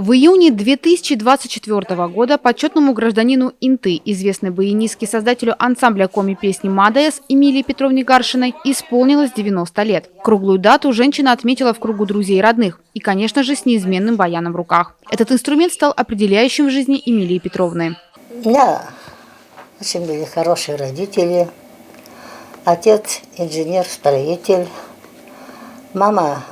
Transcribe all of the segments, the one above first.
В июне 2024 года почетному гражданину Инты, известной баянистке, создателю ансамбля коми-песни «Мадес» Эмилии Петровне Гаршиной, исполнилось 90 лет. Круглую дату женщина отметила в кругу друзей и родных и, конечно же, с неизменным баяном в руках. Этот инструмент стал определяющим в жизни Эмилии Петровны. У меня очень были хорошие родители. Отец инженер-строитель. Мама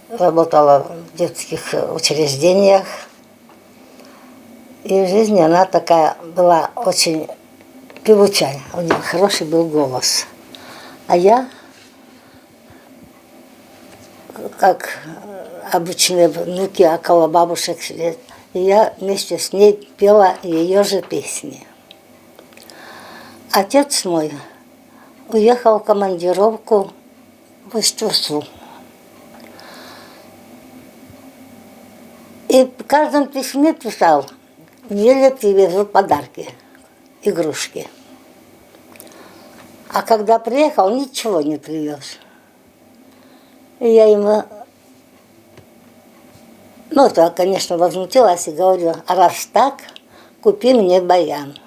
работала в детских учреждениях. И в жизни она такая была очень певучая. У нее хороший был голос. А я, как обычные внуки около бабушек, я вместе с ней пела ее же песни. Отец мой уехал в командировку в Иструсу. И в каждом письме писал: «Миле привезу подарки, игрушки». А когда приехал, ничего не привез. И я ему, то, конечно, возмутилась и говорю: а раз так, купи мне баян.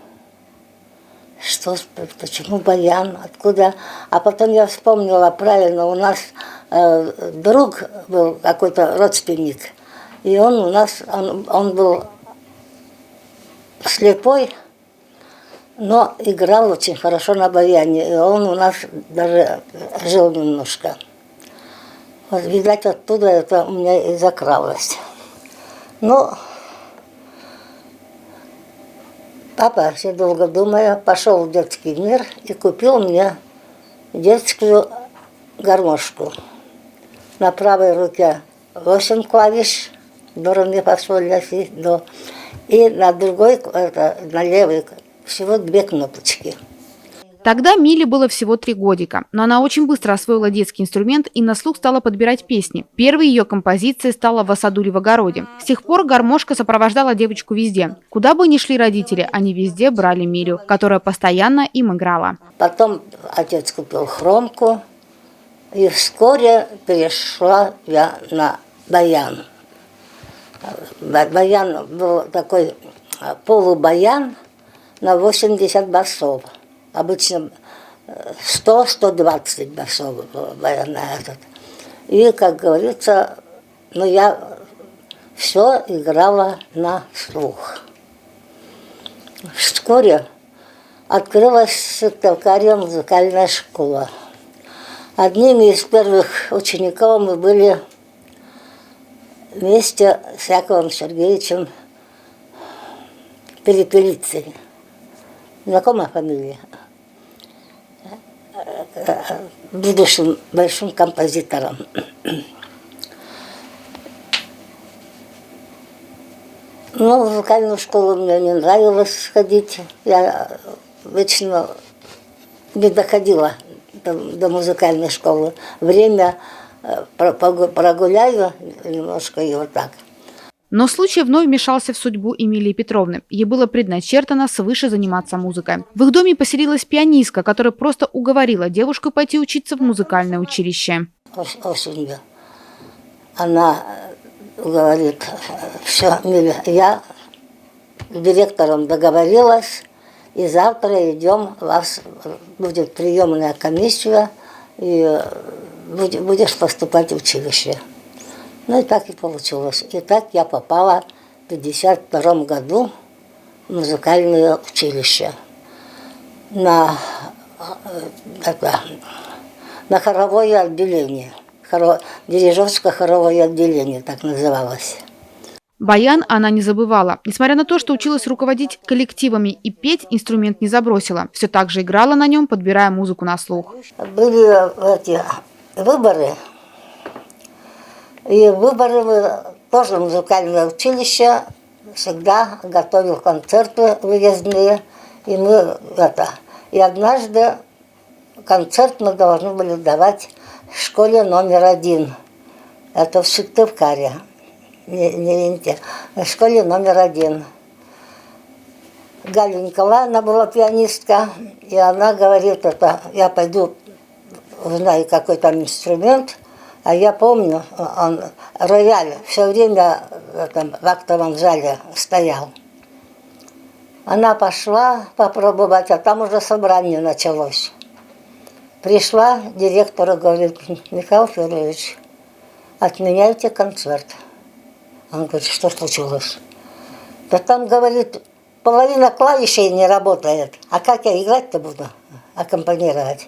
Что, почему баян, откуда? А потом я вспомнила правильно, у нас друг был, какой-то родственник, и он у нас, он был слепой, но играл очень хорошо на баяне, и он у нас даже жил немножко. Вот, видать, оттуда это у меня и закралось. Но папа, все долго думая, пошел в детский мир и купил мне детскую гармошку. На правой руке 8 клавиш, до, ре, ми, фа, соль, ля, си, до. И на другой, на левой, всего 2 кнопочки. Тогда Миле было всего 3 годика, но она очень быстро освоила детский инструмент и на слух стала подбирать песни. Первой ее композицией стала «В саду в огороде». С тех пор гармошка сопровождала девочку везде. Куда бы ни шли родители, они везде брали Милю, которая постоянно им играла. Потом отец купил хромку, и вскоре перешла я на баян. Баян был такой полубаян на 80 басов. Обычно 100-120 басов баян на этот. И, как говорится, я все играла на слух. Вскоре открылась в Сыктывкаре музыкальная школа. Одними из первых учеников мы были вместе с Яковом Сергеевичем Перепелицей. Знакомая фамилия? Будущим большим композитором. В музыкальную школу мне не нравилось ходить. Я вечно не доходила до музыкальной школы. Время прогуляю немножко и вот так. Но случай вновь вмешался в судьбу Эмилии Петровны. Ей было предначертано свыше заниматься музыкой. В их доме поселилась пианистка, которая просто уговорила девушку пойти учиться в музыкальное училище. Осенью она говорит: все, Миля, я с директором договорилась, и завтра идем, у вас будет приемная комиссия, и будешь поступать в училище. И так и получилось. И так я попала в 1952 году в музыкальное училище на хоровое отделение. Дирижерско-хоровое отделение, так называлось. Баян она не забывала. Несмотря на то, что училась руководить коллективами и петь, инструмент не забросила. Все так же играла на нем, подбирая музыку на слух. Были эти выборы. И выборы тоже музыкальное училище всегда готовил концерты выездные. И однажды концерт мы должны были давать в школе номер 1. Это в Сыктывкаре. В школе номер 1. Галя Николаевна была пианистка, и она говорит: я пойду, узнаю, какой там инструмент, А я помню, он рояль все время в актовом зале стоял. Она пошла попробовать, а там уже собрание началось. Пришла директор и говорит: Михаил Федорович, отменяйте концерт. Он говорит: что случилось? Да там, говорит, половина клавишей не работает. А как я играть-то буду, аккомпанировать?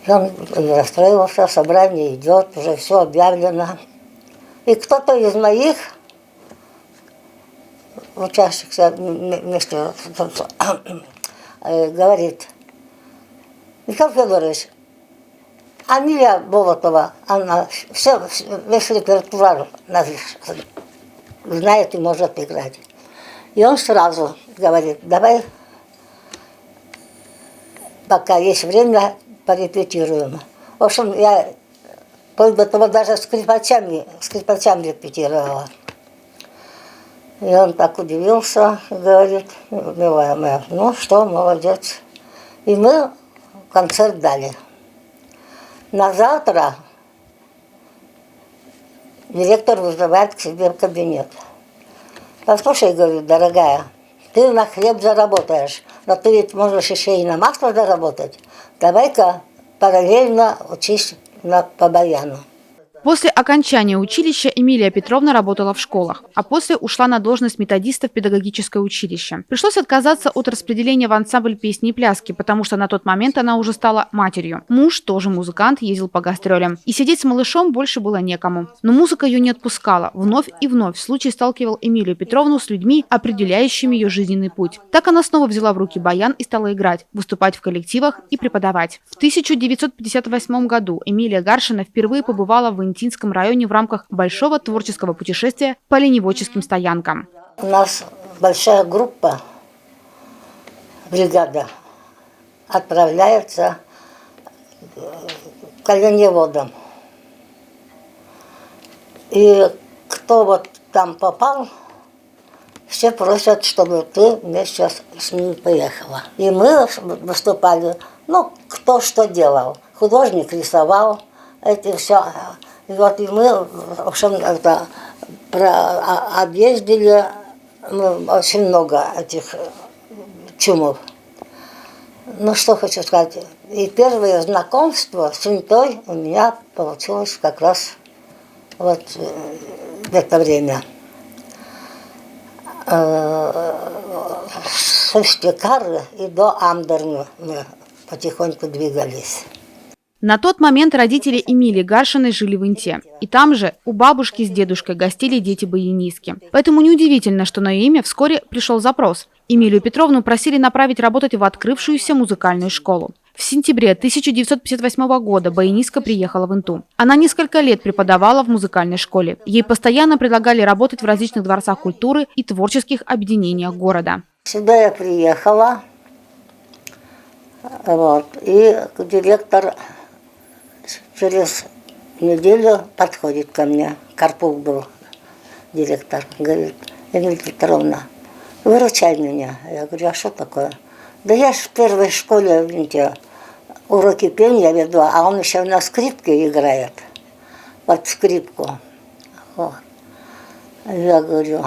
И он расстроился, собрание идет, уже все объявлено. И кто-то из моих участников говорит: Михаил Федорович, Амилия Болотова, она весь репертуар знает и может играть. И он сразу говорит: давай, пока есть время, порепетируем. В общем, я до того даже скрипачами репетировала. И он так удивился, говорит: милая моя, ну что, молодец. И мы концерт дали. На завтра директор вызывает к себе в кабинет. Послушай, говорит, дорогая, ты на хлеб заработаешь, но ты ведь можешь еще и на масло заработать. Давай-ка параллельно учись по баяну. После окончания училища Эмилия Петровна работала в школах, а после ушла на должность методиста в педагогическое училище. Пришлось отказаться от распределения в ансамбль песни и пляски, потому что на тот момент она уже стала матерью. Муж, тоже музыкант, ездил по гастролям. И сидеть с малышом больше было некому. Но музыка ее не отпускала. Вновь и вновь случай сталкивал Эмилию Петровну с людьми, определяющими ее жизненный путь. Так она снова взяла в руки баян и стала играть, выступать в коллективах и преподавать. В 1958 году Эмилия Гаршина впервые побывала в Интинском районе в рамках большого творческого путешествия по оленеводческим стоянкам. У нас большая группа, бригада, отправляется к оленеводам. И кто вот там попал, все просят, чтобы ты вместе с ними поехала. И мы выступали, ну, кто что делал. Художник рисовал, это все. И вот и мы, в общем, это объездили очень много этих чумов. Ну, что хочу сказать. И первое знакомство с Интой у меня получилось как раз вот в это время. С Усть-Кары и до Амдерна мы потихоньку двигались. На тот момент родители Эмилии Гаршиной жили в Инте. И там же у бабушки с дедушкой гостили дети-баянистки. Поэтому неудивительно, что на ее имя вскоре пришел запрос. Эмилию Петровну просили направить работать в открывшуюся музыкальную школу. В сентябре 1958 года баянистка приехала в Инту. Она несколько лет преподавала в музыкальной школе. Ей постоянно предлагали работать в различных дворцах культуры и творческих объединениях города. Сюда я приехала, вот, и директор через неделю подходит ко мне. Карпук был директор. Говорит: Эмилия Петровна, выручай меня. Я говорю: а что такое? Да я ж в первой школе, видите, уроки пения веду, а он еще на скрипке играет. Под скрипку. Вот. Я говорю: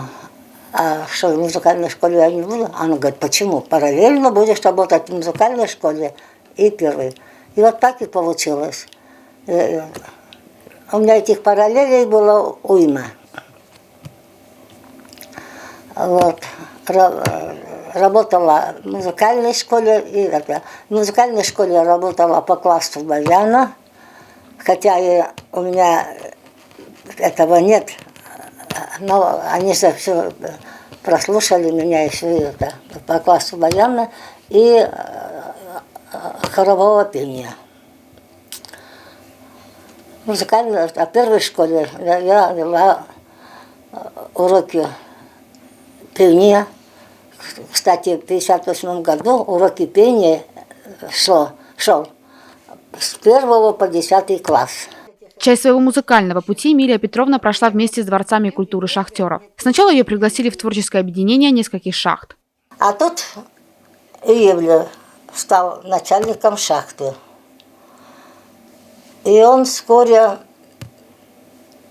а что, в музыкальной школе я не буду? Она говорит: почему? Параллельно будешь работать в музыкальной школе и первой. И вот так и получилось. У меня этих параллелей было уйма. Вот. Работала в музыкальной школе. В музыкальной школе я работала по классу баяна. Хотя у меня этого нет. Но они же все прослушали меня еще по классу баяна и хорового пения. В первой школе я вела уроки пения. Кстати, в 1958 году уроки пения шел с 1 по 10 класс. Часть своего музыкального пути Эмилия Петровна прошла вместе с дворцами культуры шахтеров. Сначала ее пригласили в творческое объединение нескольких шахт. А тут Ивлев стал начальником шахты. И он вскоре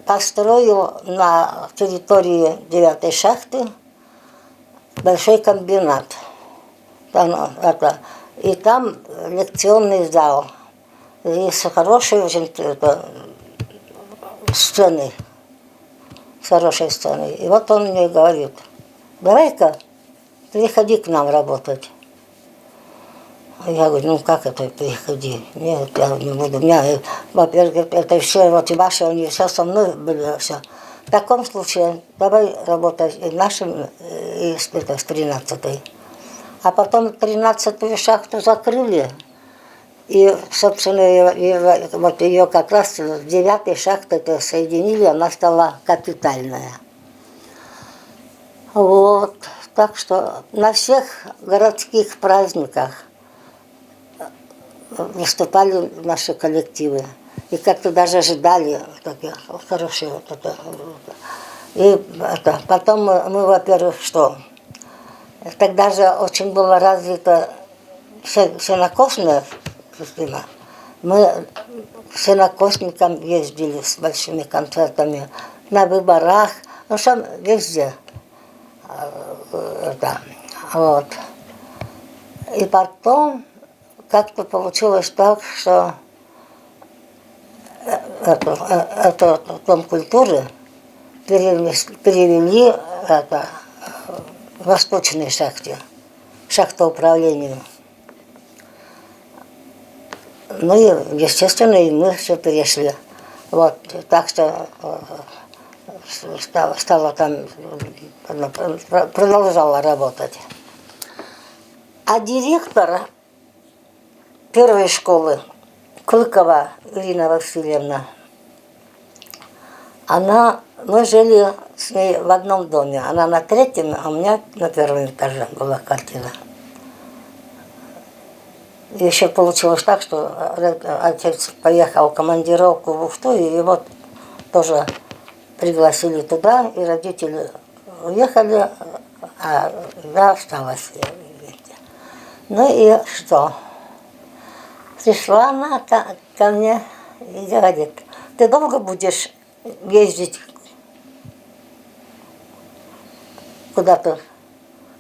построил на территории 9-й шахты большой комбинат. И там лекционный зал. И с хорошей очень сценой. С хорошей сценой. И вот он мне говорит: давай-ка приходи к нам работать. Я говорю: ну как это приходи? Нет, я не буду. У меня, во-первых, это все, вот и ваши, они все со мной были, все. В таком случае давай работать и нашим, и с 13-й. А потом 13-ю шахту закрыли. И, собственно, вот ее как раз с 9-й шахтой соединили, она стала капитальная. Вот. Так что на всех городских праздниках выступали наши коллективы. И как-то даже ждали такие хорошие вот это. И потом мы, во-первых, что? Тогда же очень была развита сенокосная система. Мы сенокосникам ездили с большими концертами, на выборах, ну что, везде. Вот. И потом как-то получилось так, что это Дом культуры перевели в Восточной шахте, шахтоуправлению. Ну и, естественно, и мы все перешли. Вот, так что стала там, продолжала работать. А директор первой школы, Клыкова Ирина Васильевна, мы жили с ней в одном доме. Она на 3-м, а у меня на 1-м этаже была квартира. Еще получилось так, что отец поехал в командировку в Уфту, и его тоже пригласили туда, и родители уехали, а я осталась. Ну и что? Пришла она ко мне и говорит: ты долго будешь ездить куда-то,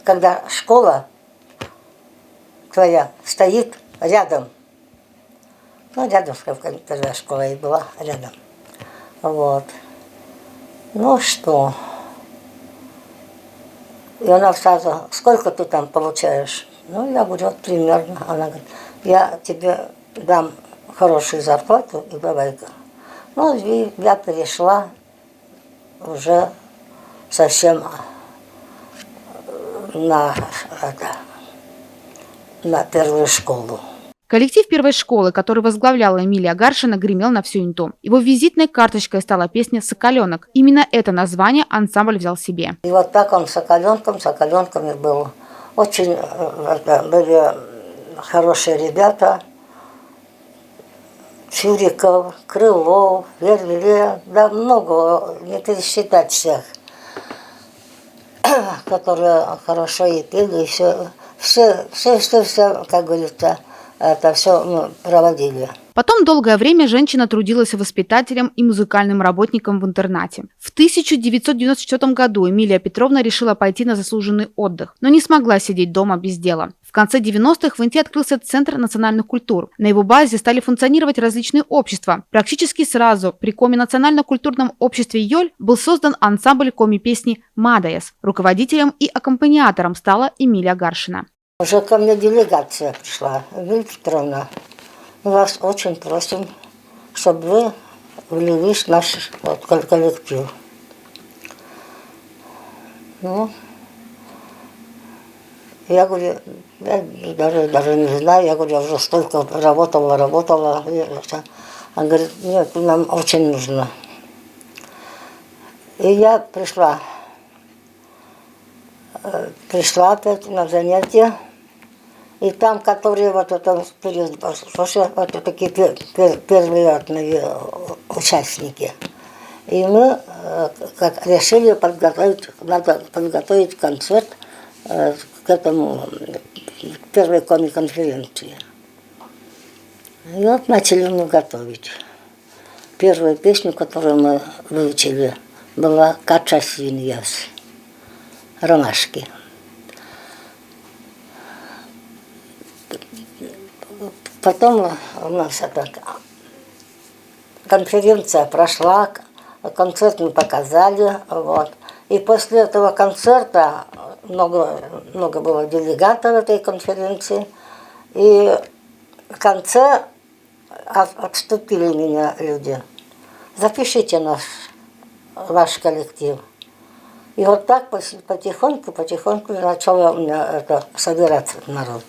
когда школа твоя стоит рядом? Ну, рядом, тогда школа и была рядом. Вот. Ну что? И она сразу: сколько ты там получаешь? Ну, я говорю: вот примерно. Она говорит: я тебе дам хорошую зарплату, и давай-ка. Ну, и я перешла уже совсем на первую школу. Коллектив первой школы, который возглавляла Эмилия Гаршина, гремел на всю Инту. Его визитной карточкой стала песня «Соколенок». Именно это название ансамбль взял себе. И вот так он соколенками был. Очень были хорошие ребята. Чуриков, Крылов, Вервиле, да много, не пересчитать всех, которые хорошо и пели, и все, как говорится, это все проводили. Потом долгое время женщина трудилась воспитателем и музыкальным работником в интернате. В 1994 году Эмилия Петровна решила пойти на заслуженный отдых, но не смогла сидеть дома без дела. В конце 90-х в Инте открылся Центр национальных культур. На его базе стали функционировать различные общества. Практически сразу при Коми-национально-культурном обществе «Йоль» был создан ансамбль коми-песни «Мадаяс». Руководителем и аккомпаниатором стала Эмилия Гаршина. Уже ко мне делегация пришла. Эмилия Петровна, мы вас очень просим, чтобы вы влились в наш коллектив. Ну, я говорю: я даже не знаю, я говорю: я уже столько работала. Она говорит: нет, нам очень нужно. И я пришла опять на занятия. И там, которые вот такие первые участники. И мы как решили подготовить концерт к этому, к первой коми-конференции. И вот начали мы готовить. Первую песню, которую мы выучили, была «Кача свиньяс», «Ромашки». Потом у нас эта конференция прошла, концерт мы показали, вот. И после этого концерта много было делегатов этой конференции, и в конце отступили меня люди. Запишите ваш коллектив. И вот так потихоньку начало у меня это собираться народ.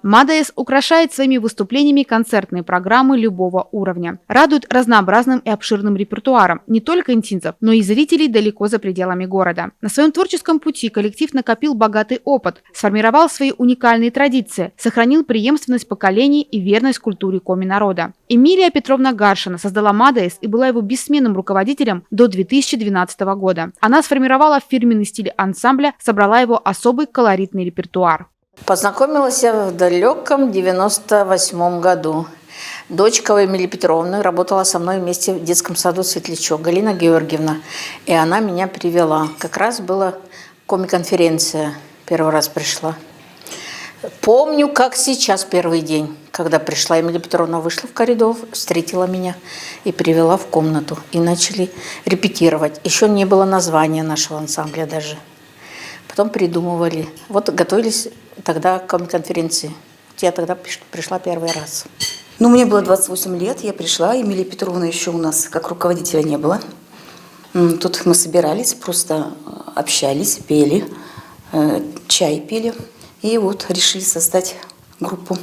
Мадоэс украшает своими выступлениями концертные программы любого уровня. Радует разнообразным и обширным репертуаром не только интинцев, но и зрителей далеко за пределами города. На своем творческом пути коллектив накопил богатый опыт, сформировал свои уникальные традиции, сохранил преемственность поколений и верность культуре коми-народа. Эмилия Петровна Гаршина создала Мадоэс и была его бессменным руководителем до 2012 года. Она сформировала фирменный стиль ансамбля, собрала его особый колоритный репертуар. Познакомилась я в далеком 98 году. Дочка Эмилии Петровны работала со мной вместе в детском саду «Светлячок», Галина Георгиевна. И она меня привела. Как раз была коми-конференция. Первый раз пришла. Помню, как сейчас первый день, когда пришла Эмилия Петровна, вышла в коридор, встретила меня и привела в комнату. И начали репетировать. Еще не было названия нашего ансамбля даже. Потом придумывали. Вот готовились тогда к конференции. Я тогда пришла первый раз. Ну, мне было 28 лет, я пришла, Эмилии Петровны еще у нас как руководителя не было. Тут мы собирались, просто общались, пели, чай пили. И вот решили создать группу.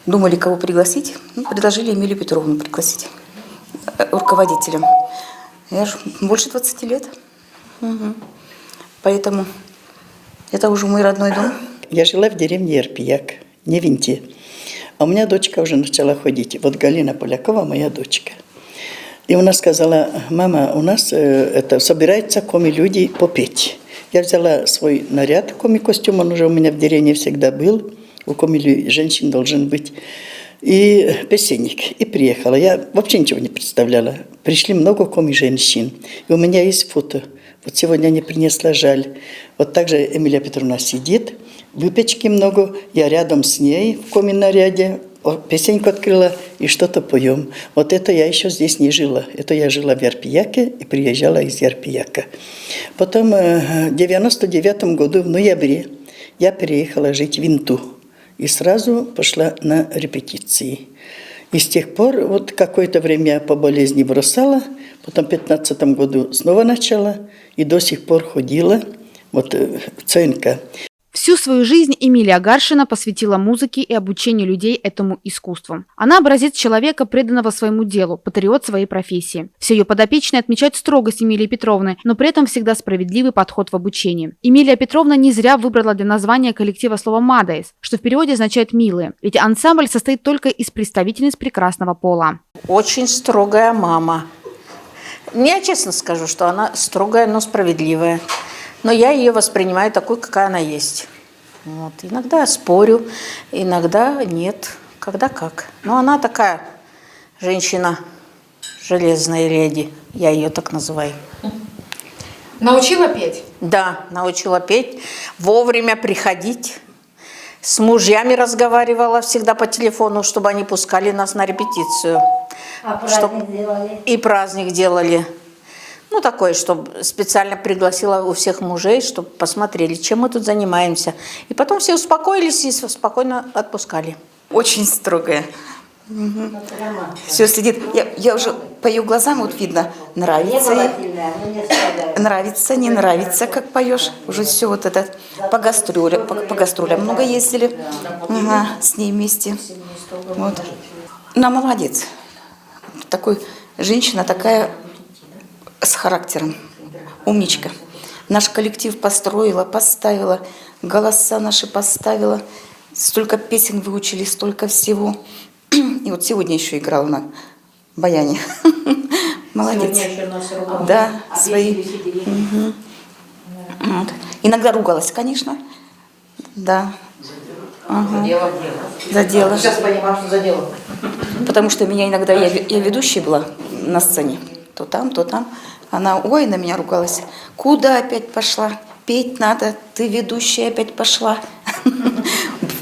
Думали, кого пригласить. Предложили Эмилию Петровну пригласить руководителем. Я же больше 20 лет. Поэтому это уже мой родной дом. Я жила в деревне Ерпияк, не Винте. А у меня дочка уже начала ходить. Вот Галина Полякова, моя дочка. И она сказала: мама, у нас собираются коми-люди попеть. Я взяла свой наряд, коми-костюм, он уже у меня в деревне всегда был. У коми женщин должен быть. И песенник. И приехала. Я вообще ничего не представляла. Пришли много коми-женщин. И у меня есть фото. Вот сегодня не принесла, жаль. Вот так же Эмилия Петровна сидит, выпечки много, я рядом с ней в коми-наряде, песенку открыла и что-то поем. Вот это я еще здесь не жила. Это я жила в Ярпияке и приезжала из Ярпияка. Потом в 99 году, в ноябре, я переехала жить в Винту. И сразу пошла на репетиции. И с тех пор вот какое-то время я по болезни бросала, потом в 2015 году снова начала и до сих пор ходила вот в ЦНК. Всю свою жизнь Эмилия Гаршина посвятила музыке и обучению людей этому искусству. Она образец человека, преданного своему делу, патриот своей профессии. Все ее подопечные отмечают строгость Эмилии Петровны, но при этом всегда справедливый подход в обучении. Эмилия Петровна не зря выбрала для названия коллектива слово «Мадоэс», что в переводе означает «милые», ведь ансамбль состоит только из представительниц прекрасного пола. Очень строгая мама. Я честно скажу, что она строгая, но справедливая. Но я ее воспринимаю такой, какая она есть. Вот. Иногда спорю, иногда нет, когда как. Но она такая женщина, железная леди, я ее так называю. Научила петь? Да, научила петь, вовремя приходить. С мужьями разговаривала всегда по телефону, чтобы они пускали нас на репетицию. А праздник делали? И праздник делали. Ну, такое, чтобы специально пригласила у всех мужей, чтобы посмотрели, чем мы тут занимаемся. И потом все успокоились и спокойно отпускали. Очень строгая. Все следит. Я уже по ее глазам вот видно, нравится ей. Нравится, не нравится, как поешь. Уже все вот это по гастролям много ездили с ней вместе. Вот. Она молодец. такой женщина, такая с характером, умничка. Наш коллектив построила, поставила, голоса наши поставила. Столько песен выучили, столько всего. И вот сегодня еще играла на баяне. Молодец. Да, свои. Мгм. Вот. Иногда ругалась, конечно. Да. Ага. Задела. Сейчас понимаю, что задела. Потому что меня иногда, я ведущей была на сцене. То там, то там. Она, ой, на меня ругалась. Куда опять пошла? Петь надо, ты ведущая опять пошла.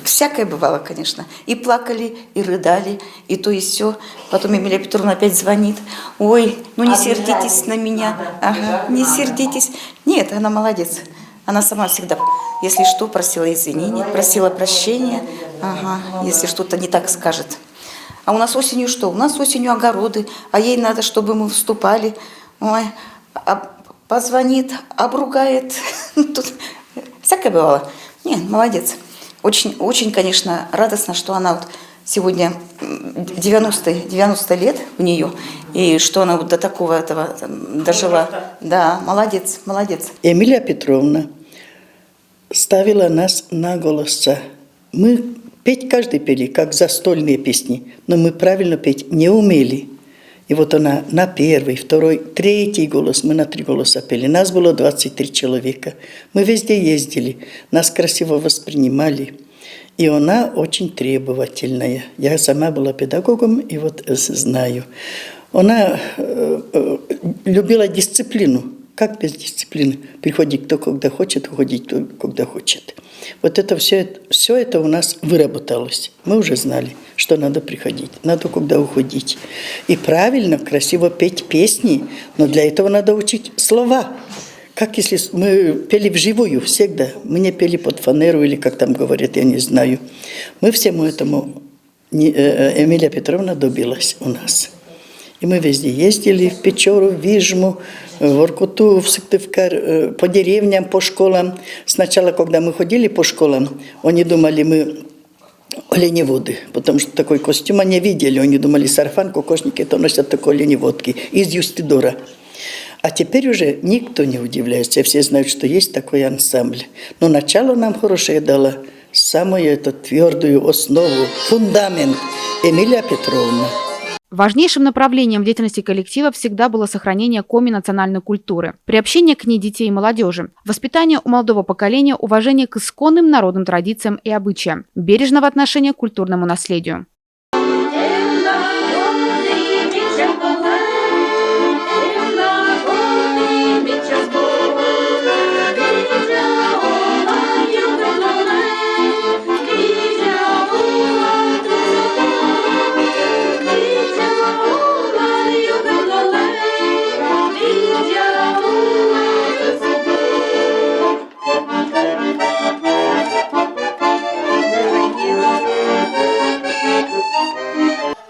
Всякое бывало, конечно. И плакали, и рыдали, и то, и сё. Потом Эмилия Петровна опять звонит. Ой, ну не сердитесь на меня. Ага, не сердитесь. Нет, она молодец. Она сама всегда, если что, просила извинения, просила прощения. Ага, если что-то не так скажет. А у нас осенью что? У нас осенью огороды, а ей надо, чтобы мы вступали. Ой, позвонит, обругает. Тут всякое бывало. Не, молодец. Очень, очень, конечно, радостно, что она вот сегодня 90 лет у нее, и что она вот до такого этого дожила. Да, молодец, молодец. Эмилия Петровна ставила нас на голоса. Мы петь каждый пели, как застольные песни, но мы правильно петь не умели. И вот она на первый, второй, третий голос, мы на 3 голоса пели. Нас было 23 человека. Мы везде ездили, нас красиво воспринимали. И она очень требовательная. Я сама была педагогом и вот знаю. Она любила дисциплину. Как без дисциплины? Приходить кто когда хочет, уходить кто когда хочет. Вот это все это у нас выработалось. Мы уже знали, что надо приходить, надо когда уходить. И правильно, красиво петь песни, но для этого надо учить слова. Как если мы пели вживую всегда. Мы не пели под фанеру или как там говорят, я не знаю. Мы всему этому Эмилия Петровна добилась у нас. И мы везде ездили, в Печору, в Вижму, в Воркуту, в Сыктывкар, по деревням, по школам. Сначала, когда мы ходили по школам, они думали, мы оленеводы, потому что такой костюм они видели. Они думали, сарафан, кокошники, это носят такой оленеводки из Юстидора. А теперь уже никто не удивляется, все знают, что есть такой ансамбль. Но начало нам хорошее дало, самую эту твердую основу, фундамент Эмилия Петровна. Важнейшим направлением в деятельности коллектива всегда было сохранение коми национальной культуры, приобщение к ней детей и молодежи, воспитание у молодого поколения уважения к исконным народным традициям и обычаям, бережного отношения к культурному наследию.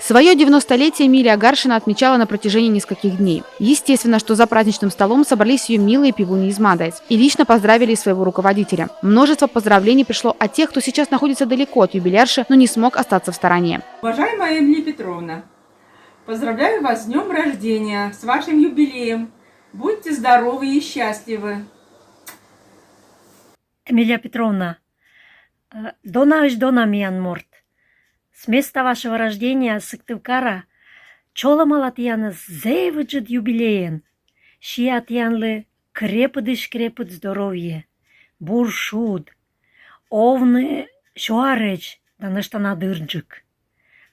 Свое 90-летие Эмилия Гаршина отмечала на протяжении нескольких дней. Естественно, что за праздничным столом собрались ее милые пивуни из Мадайс и лично поздравили своего руководителя. Множество поздравлений пришло от тех, кто сейчас находится далеко от юбилярши, но не смог остаться в стороне. Уважаемая Эмилия Петровна, поздравляю вас с днем рождения, с вашим юбилеем. Будьте здоровы и счастливы. Эмилия Петровна, дона Миянморт. С места вашего рождения, Сыктывкара, чола малатьяныз зейвыджит юбилеен. Шиатьянлы крепыт здоровье. Буршуд. Овны шуареч даныштанадырджик.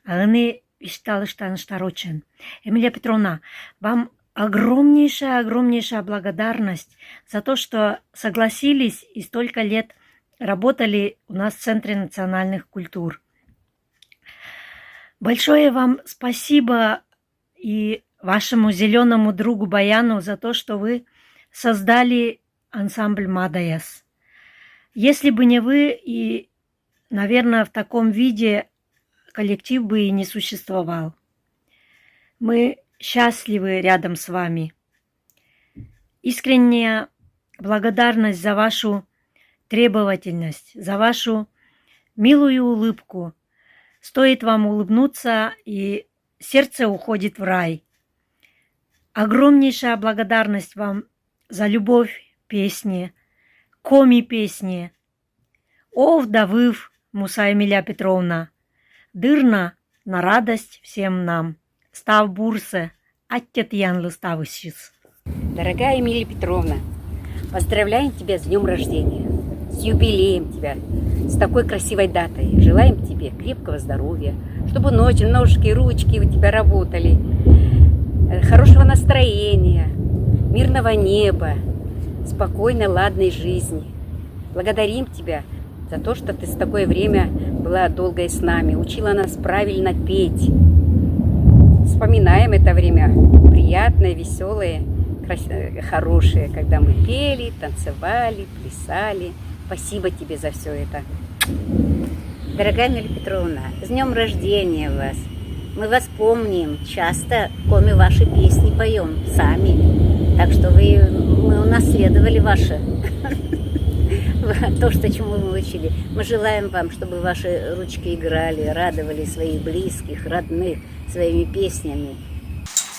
Аны ишталыштанышторочен. Эмилия Петровна, вам огромнейшая благодарность за то, что согласились и столько лет работали у нас в Центре национальных культур. Большое вам спасибо и вашему зеленому другу Баяну за то, что вы создали ансамбль Мадаяс. Если бы не вы, и, наверное, в таком виде коллектив бы и не существовал. Мы счастливы рядом с вами. Искренняя благодарность за вашу требовательность, за вашу милую улыбку. Стоит вам улыбнуться, и сердце уходит в рай. Огромнейшая благодарность вам за любовь песни, коми песни. О, вдовыв Муса Эмилия Петровна, дырна на радость всем нам. Став бурсе, аттет янлы ставыщис. Дорогая Эмилия Петровна, поздравляем тебя с днем рождения, с юбилеем тебя, с такой красивой датой. Желаем тебе крепкого здоровья, чтобы ножки, ручки у тебя работали, хорошего настроения, мирного неба, спокойной, ладной жизни. Благодарим тебя за то, что ты с такое время была долго с нами, учила нас правильно петь. Вспоминаем это время приятное, веселое, хорошее, когда мы пели, танцевали, плясали. Спасибо тебе за все это. Дорогая Эмилия Петровна, с днем рождения вас! Мы вас помним, часто коми ваши песни поем сами. Так что мы унаследовали ваше то, чему мы учили. Мы желаем вам, чтобы ваши ручки играли, радовали своих близких, родных своими песнями.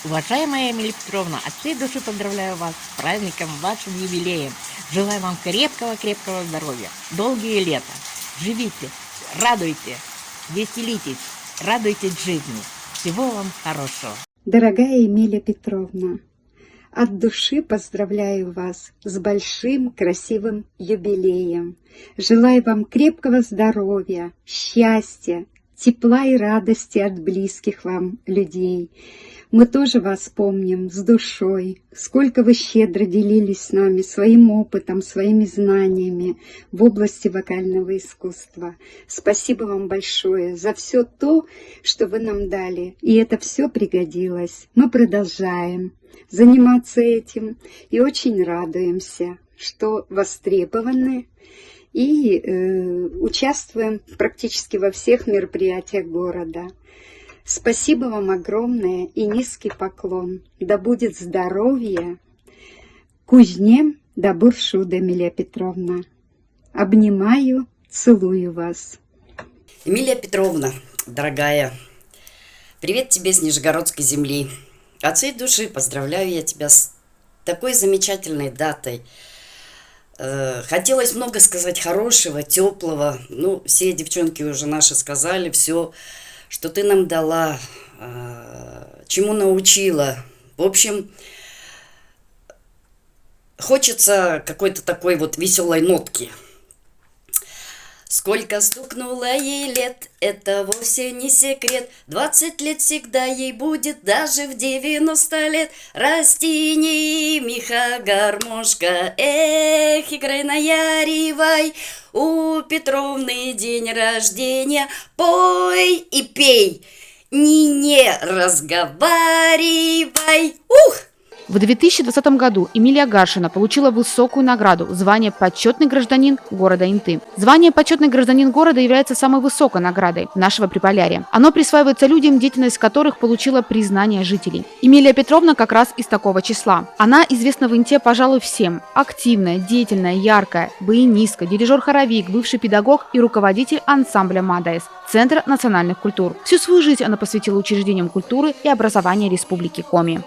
Уважаемая Эмилия Петровна, от всей души поздравляю вас с праздником, вашим юбилеем. Желаю вам крепкого здоровья, долгие лета. Живите, радуйте, веселитесь, радуйтесь жизни. Всего вам хорошего. Дорогая Эмилия Петровна, от души поздравляю вас с большим красивым юбилеем. Желаю вам крепкого здоровья, счастья, тепла и радости от близких вам людей. Мы тоже вас помним с душой. Сколько вы щедро делились с нами своим опытом, своими знаниями в области вокального искусства. Спасибо вам большое за все то, что вы нам дали. И это все пригодилось. Мы продолжаем заниматься этим и очень радуемся, что востребованы и участвуем практически во всех мероприятиях города. Спасибо вам огромное и низкий поклон. Да будет здоровье Кузнем да Буршуда, Эмилия Петровна. Обнимаю, целую вас. Эмилия Петровна, дорогая, привет тебе с Нижегородской земли. От всей души поздравляю я тебя с такой замечательной датой. Хотелось много сказать хорошего, теплого. Ну, все девчонки уже наши сказали все, что ты нам дала, чему научила. В общем, хочется какой-то такой вот веселой нотки. Сколько стукнуло ей лет, это вовсе не секрет. 20 лет всегда ей будет, даже в 90 лет. Растини, миха, гармошка, эх, играй, наяривай. У Петровны день рождения, пой и пей, не разговаривай. Ух! В 2020 году Эмилия Гаршина получила высокую награду – звание «Почетный гражданин города Инты». Звание «Почетный гражданин города» является самой высокой наградой нашего Приполярья. Оно присваивается людям, деятельность которых получила признание жителей. Эмилия Петровна как раз из такого числа. Она известна в Инте, пожалуй, всем. Активная, деятельная, яркая, баянистка, дирижер-хоровик, бывший педагог и руководитель ансамбля «Мадаяс» Центра национальных культур. Всю свою жизнь она посвятила учреждениям культуры и образования Республики Коми.